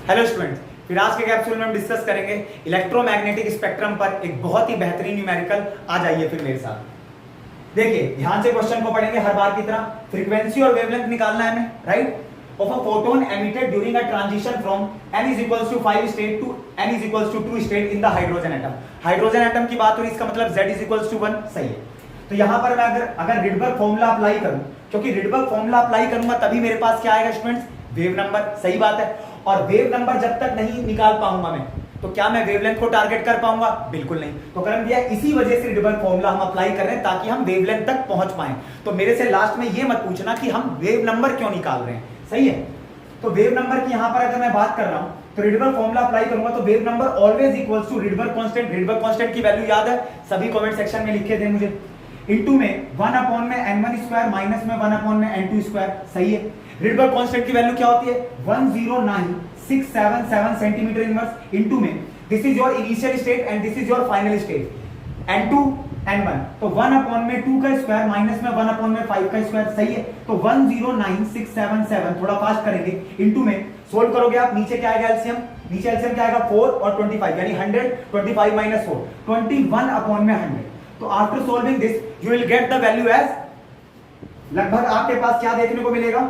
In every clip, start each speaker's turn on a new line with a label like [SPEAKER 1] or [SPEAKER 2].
[SPEAKER 1] Hello students, फिर आज के कैप्सूल में हम डिस्कस करेंगे इलेक्ट्रोमैग्नेटिक स्पेक्ट्रम पर एक बहुत ही बेहतरीन न्यूमेरिकल। आ जाइए फिर मेरे साथ। देखिए ध्यान से क्वेश्चन को पढ़ेंगे हर बार की तरह। फ्रीक्वेंसी और वेवलेंथ निकालना है हमें, right. Of a photon emitted during a transition from n is equals to 5 state to n is equals to 2 state in the hydrogen atom. Hydrogen atom की बात हो रही, इसका मतलब z is equals to 1, सही है। तो यहां पर मैं अगर रिडबर्ग फॉर्मूला अप्लाई करूं, क्योंकि रिडबर्ग फॉर्मूला अप्लाई करूंगा तभी मेरे पास क्या आएगा स्टूडेंट्स, वेव नंबर, सही बात है। और वेव नंबर जब तक नहीं निकाल पाऊंगा मैं, तो क्या मैं वेवलेंथ को टारगेट कर पाऊंगा? बिल्कुल नहीं। तो करंट दिया, इसी वजह से रिडबर्ग फॉर्मूला हम अप्लाई कर रहे हैं ताकि हम वेवलेंथ तक पहुंच पाए। तो मेरे से लास्ट में ये मत पूछना कि हम वेव नंबर क्यों निकाल रहे हैं, सही है। तो वेव नंबर की यहां पर अगर मैं बात कर रहा हूं तो रिडबर्ग फॉर्मूला अप्लाई करूंगा तो wave number always equals to Rydberg constant. Rydberg constant की वैल्यू याद है? सभी कमेंट सेक्शन में लिखे थे मुझे। इनटू में 1 अपॉन में n1 स्क्वायर माइनस में 1 अपॉन में n2 स्क्वायर, सही है। रिडबर्ग कांस्टेंट की वैल्यू क्या होती है? 109,677 सेंटीमीटर इनवर्स इनटू में this is your initial state and this is your final state, n2 n1। तो 1 अपॉन में 2 का स्क्वायर माइनस में 1 अपॉन में 5 का स्क्वायर, सही है। तो 109,677 थोड़ा फास्ट करेंगे, इनटू में सोल्व करोगे आप, नीचे क्या आएगा एलसीएम? नीचे एलसीएम क्या आएगा? 4 और 25, यानी 100, 25 माइनस 4, 21 अपॉन में 100। तो after solving this you will get the value as, लगभग आपके पास क्या देखने को मिलेगा?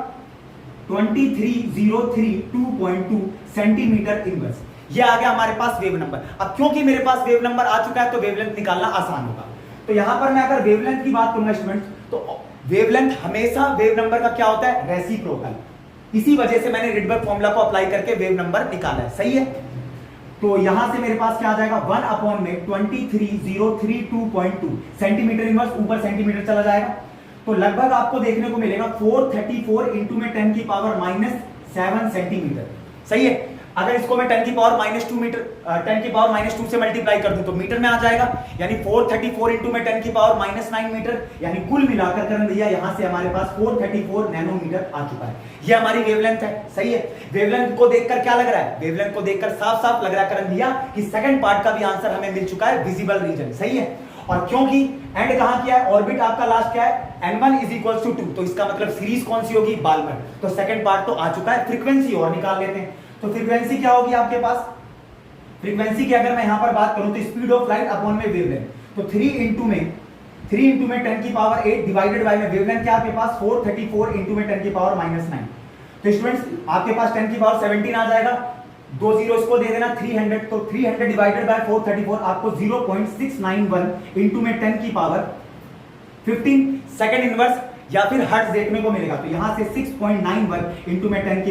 [SPEAKER 1] 23,032.2 सेंटीमीटर इनवर्स। ये आ गया हमारे पास वेव नंबर। अब क्योंकि मेरे पास वेव नंबर आ चुका है तो वेवलेंथ निकालना आसान होगा। तो यहां पर मैं अगर वेवलेंथ की बात करूंगा स्टूडेंट्स, तो वेवलेंथ हमेशा वेव नंबर का क्या होता है? रेसिप्रोकल। इसी वजह से मैंने रिडबर्ग फॉर्मूला को अप्लाई करके वेव नंबर निकाला है, सही है। तो यहां से मेरे पास क्या आ जाएगा? 1 अपॉन में 23,032.2 सेंटीमीटर इनवर्स, ऊपर सेंटीमीटर चला जाएगा। तो लगभग आपको देखने को मिलेगा 434 इंटू में 10 की पावर माइनस 7 सेंटीमीटर, सही है। अगर इसको मैं 10 की पावर माइनस 2 मीटर, 10 की पावर माइनस 2 से मल्टीप्लाई कर दूं तो मीटर में आ जाएगा, यानी 434 इंटू में 10 की पावर माइनस 9 मीटर, यानी कुल मिलाकर करंट दिया यहां से हमारे पास 434 नैनोमीटर आ चुका है। ये हमारी वेवलेंथ है, सही है। वेवलेंथ को देखकर क्या लग रहा है? वेवलेंथ को देखकर साफ साफ लग रहा है करंट दिया कि सेकंड पार्ट का भी आंसर हमें मिल चुका है, विजिबल रीजन, सही है। और क्योंकि एंड कहां किया है? ऑर्बिट आपका लास्ट क्या है? n1 is equals to 2, तो इसका मतलब सीरीज कौन सी होगी? बाल्मर। तो सेकंड पार्ट तो आ चुका है। फ्रीक्वेंसी और निकाल लेते हैं। तो फ्रीक्वेंसी क्या होगी आपके पास? फ्रीक्वेंसी की अगर मैं यहां पर बात करूं तो स्पीड ऑफ लाइट अपॉन में वेवलेंथ। तो 3 इंटू में 10 की पावर 8 डिवाइडेड बाय में वेवलेंथ क्या आपके पास? 434 इंटू में 10 की पावर माइनस 9। तो स्टूडेंट्स आपके पास 10 की पावर 17 आ जाएगा, 2 जीरो इसको दे देना 300। तो 300 डिवाइडेड बाय 434 आपको 0.691 इंटू में 10 की पावर 15 सेकंड इनवर्स या फिर हर्ट्ज देखने को मिलेगा। तो यहां से 6.91 इंटू में 10 की